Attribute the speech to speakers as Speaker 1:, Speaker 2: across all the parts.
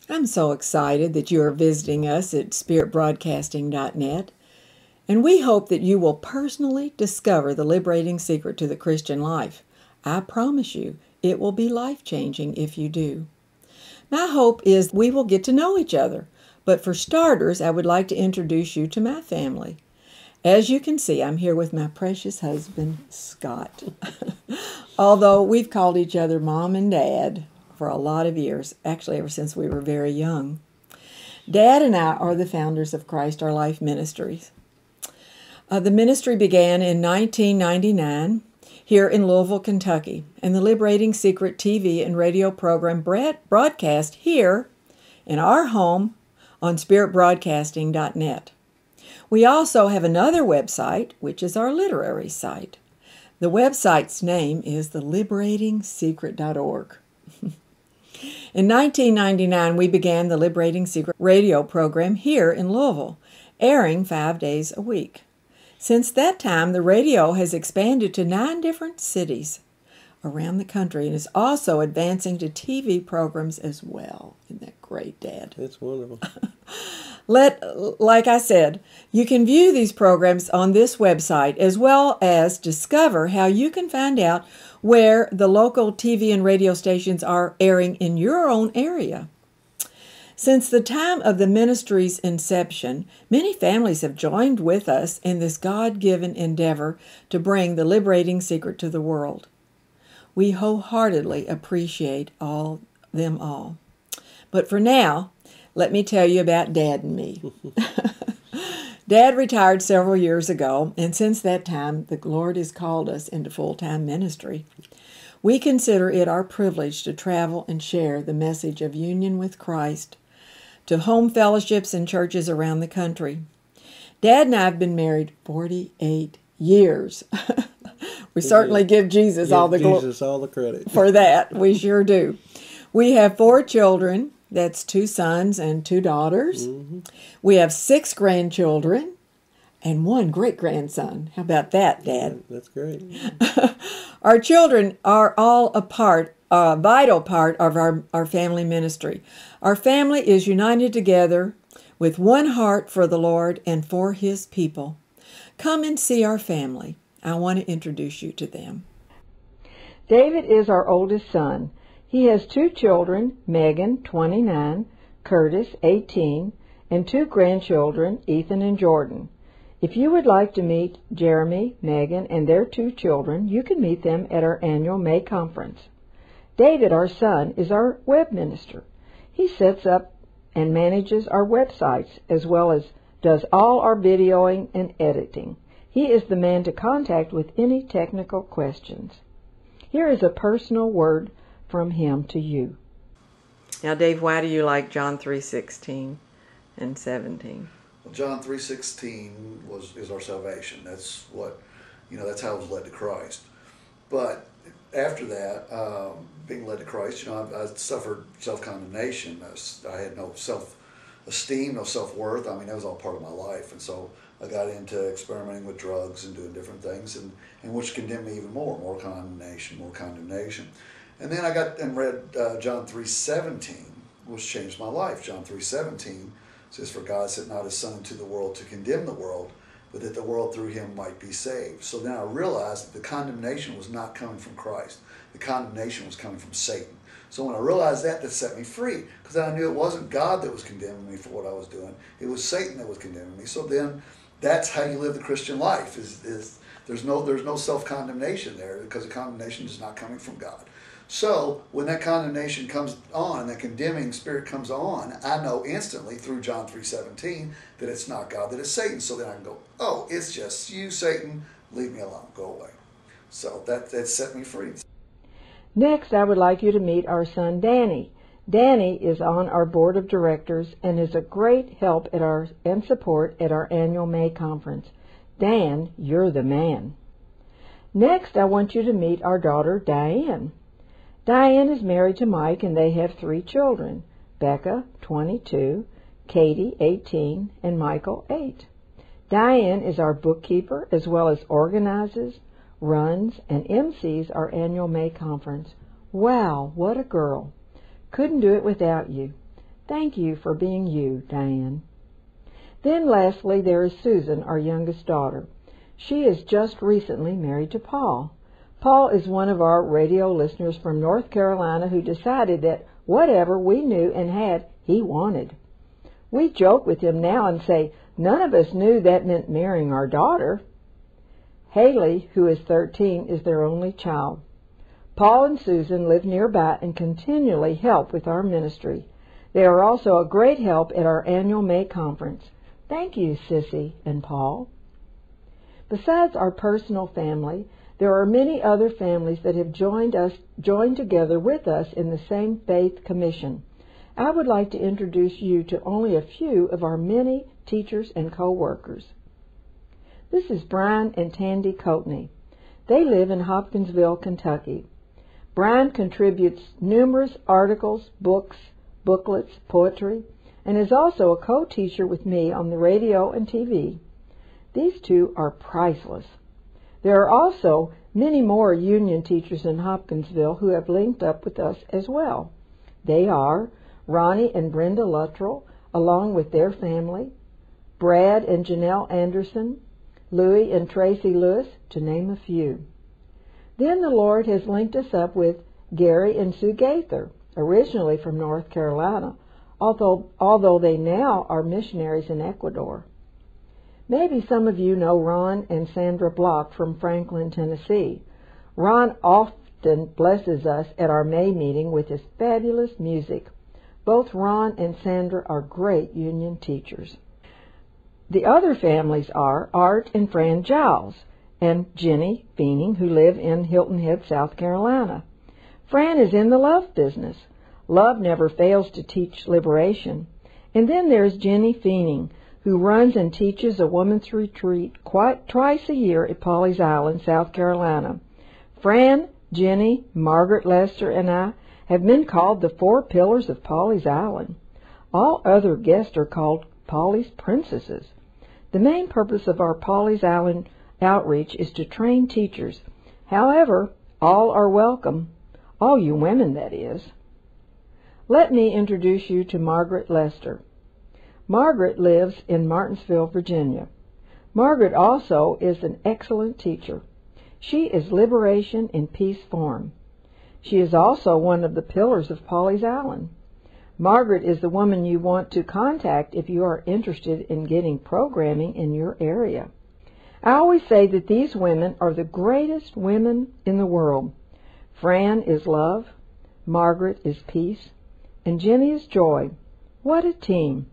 Speaker 1: I'm so excited that you are visiting us at spiritbroadcasting.net, and we hope that you will personally discover the liberating secret to the Christian life. I promise you, it will be life-changing if you do. My hope is we will get to know each other, but for starters, I would like to introduce you to my family. As you can see, I'm here with my precious husband, Scott. Although we've called each other Mom and Dad for a lot of years, actually ever since we were very young. Dad and I are the founders of Christ Our Life Ministries. The ministry began in 1999 here in Louisville, Kentucky, and the Liberating Secret TV and radio program broadcast here in our home on spiritbroadcasting.net. We also have another website, which is our literary site. The website's name is theliberating.secret.org. In 1999, we began the Liberating Secret radio program here in Louisville, airing 5 days a week. Since that time, the radio has expanded to 9 different cities around the country and is also advancing to TV programs as well. Isn't that great, Dad?
Speaker 2: It's wonderful.
Speaker 1: Like I said, you can view these programs on this website as well as discover how you can find out where the local TV and radio stations are airing in your own area. Since the time of the ministry's inception, many families have joined with us in this God-given endeavor to bring the liberating secret to the world. We wholeheartedly appreciate them all. But for now, let me tell you about Dad and me. Dad retired several years ago, and since that time, the Lord has called us into full-time ministry. We consider it our privilege to travel and share the message of union with Christ to home fellowships and churches around the country. Dad and I have been married 48 years. We certainly give Jesus all the
Speaker 2: credit
Speaker 1: for that. We sure do. We have 4 children. That's 2 sons and 2 daughters. Mm-hmm. We have 6 grandchildren and 1 great-grandson. How about that, Dad?
Speaker 2: That's great.
Speaker 1: Our children are all a vital part of our family ministry. Our family is united together with one heart for the Lord and for His people. Come and see our family. I want to introduce you to them. David is our oldest son. He has 2 children, Megan, 29, Curtis, 18, and 2 grandchildren, Ethan and Jordan. If you would like to meet Jeremy, Megan, and their 2 children, you can meet them at our annual May conference. David, our son, is our web minister. He sets up and manages our websites as well as does all our videoing and editing. He is the man to contact with any technical questions. Here is a personal word from him to you. Now, Dave, why do you like John 3:16 and 17?
Speaker 3: Well, John 3:16 is our salvation. That's what, that's how I was led to Christ. But after that, being led to Christ, I suffered self-condemnation. I had no self-esteem, no self-worth. I mean, that was all part of my life. And so I got into experimenting with drugs and doing different things, and which condemned me even more condemnation. And then I got and read John 3:17, which changed my life. John 3:17 says, "For God sent not His Son into the world to condemn the world, but that the world through Him might be saved." So then I realized that the condemnation was not coming from Christ. The condemnation was coming from Satan. So when I realized that set me free, because I knew it wasn't God that was condemning me for what I was doing. It was Satan that was condemning me. So then that's how you live the Christian life. Is there's no self-condemnation there, because the condemnation is not coming from God. So when that condemnation comes on, that condemning spirit comes on, I know instantly through John 3:17 that it's not God, that it's Satan. So then I can go, oh, it's just you, Satan. Leave me alone. Go away. So that set me free.
Speaker 1: Next, I would like you to meet our son, Danny. Danny is on our board of directors and is a great help and support at our annual May conference. Dan, you're the man. Next, I want you to meet our daughter, Diane. Diane is married to Mike, and they have 3 children, Becca, 22, Katie, 18, and Michael, 8. Diane is our bookkeeper, as well as organizes, runs, and MCs our annual May conference. Wow, what a girl. Couldn't do it without you. Thank you for being you, Diane. Then lastly, there is Susan, our youngest daughter. She is just recently married to Paul. Paul is one of our radio listeners from North Carolina who decided that whatever we knew and had, he wanted. We joke with him now and say, none of us knew that meant marrying our daughter. Haley, who is 13, is their only child. Paul and Susan live nearby and continually help with our ministry. They are also a great help at our annual May conference. Thank you, Sissy and Paul. Besides our personal family, there are many other families that have joined together with us in the same faith commission. I would like to introduce you to only a few of our many teachers and co-workers. This is Brian and Tandy Coultney. They live in Hopkinsville, Kentucky. Brian contributes numerous articles, books, booklets, poetry, and is also a co-teacher with me on the radio and TV. These two are priceless. There are also many more union teachers in Hopkinsville who have linked up with us as well. They are Ronnie and Brenda Luttrell, along with their family, Brad and Janelle Anderson, Louie and Tracy Lewis, to name a few. Then the Lord has linked us up with Gary and Sue Gaither, originally from North Carolina, although they now are missionaries in Ecuador. Maybe some of you know Ron and Sandra Block from Franklin, Tennessee. Ron often blesses us at our May meeting with his fabulous music. Both Ron and Sandra are great union teachers. The other families are Art and Fran Giles and Jenny Feening, who live in Hilton Head, South Carolina. Fran is in the love business. Love never fails to teach liberation. And then there's Jenny Feening, who runs and teaches a women's retreat twice a year at Pawleys Island, South Carolina. Fran, Jenny, Margaret Lester, and I have been called the 4 pillars of Pawleys Island. All other guests are called Pawleys princesses. The main purpose of our Pawleys Island outreach is to train teachers. However, all are welcome. All you women, that is. Let me introduce you to Margaret Lester. Margaret lives in Martinsville, Virginia. Margaret also is an excellent teacher. She is liberation in peace form. She is also one of the pillars of Pawleys Island. Margaret is the woman you want to contact if you are interested in getting programming in your area. I always say that these women are the greatest women in the world. Fran is love, Margaret is peace, and Jenny is joy. What a team!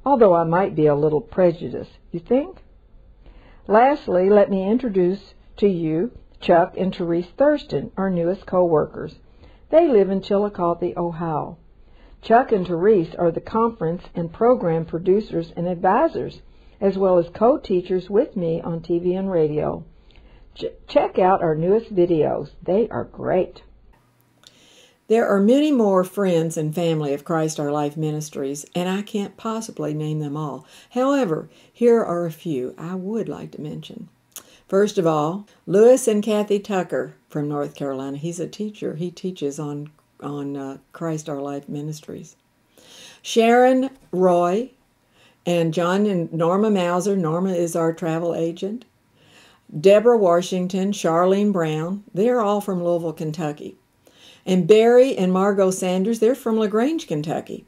Speaker 1: Although I might be a little prejudiced, you think? Lastly, let me introduce to you Chuck and Terese Thurston, our newest co-workers. They live in Chillicothe, Ohio. Chuck and Terese are the conference and program producers and advisors, as well as co-teachers with me on TV and radio. Check out our newest videos. They are great. There are many more friends and family of Christ Our Life Ministries, and I can't possibly name them all. However, here are a few I would like to mention. First of all, Lewis and Kathy Tucker from North Carolina. He's a teacher. He teaches on Christ Our Life Ministries. Sharon Roy and John and Norma Mauser. Norma is our travel agent. Deborah Washington, Charlene Brown. They're all from Louisville, Kentucky. And Barry and Margot Sanders, they're from LaGrange, Kentucky.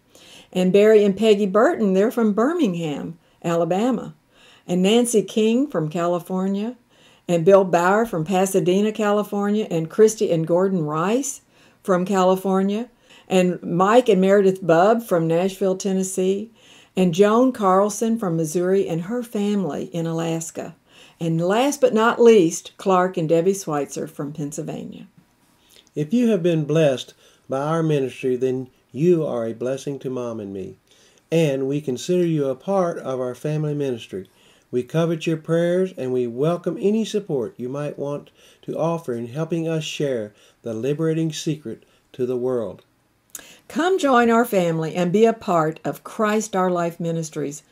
Speaker 1: And Barry and Peggy Burton, they're from Birmingham, Alabama. And Nancy King from California. And Bill Bauer from Pasadena, California. And Christy and Gordon Rice from California. And Mike and Meredith Bubb from Nashville, Tennessee. And Joan Carlson from Missouri and her family in Alaska. And last but not least, Clark and Debbie Schweitzer from Pennsylvania.
Speaker 2: If you have been blessed by our ministry, then you are a blessing to Mom and me, and we consider you a part of our family ministry. We covet your prayers, and we welcome any support you might want to offer in helping us share the liberating secret to the world.
Speaker 1: Come join our family and be a part of Christ Our Life Ministries.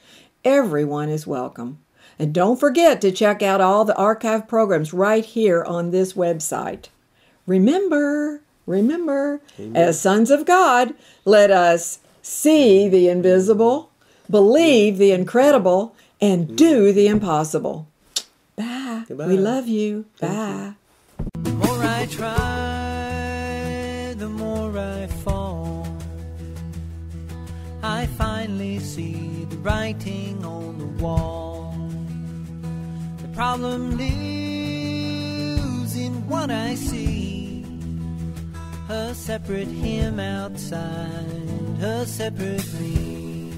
Speaker 1: Everyone is welcome. And don't forget to check out all the archive programs right here on this website. Remember,
Speaker 2: Amen.
Speaker 1: As sons of God, let us see the invisible, believe the incredible, and do the impossible. Bye.
Speaker 2: Goodbye.
Speaker 1: We love you. Bye.
Speaker 4: The more I try, the more I fall. I finally see the writing on the wall. The problem lives in what I see. A separate him outside, a separate me.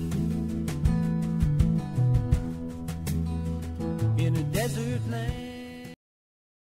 Speaker 4: In a desert land.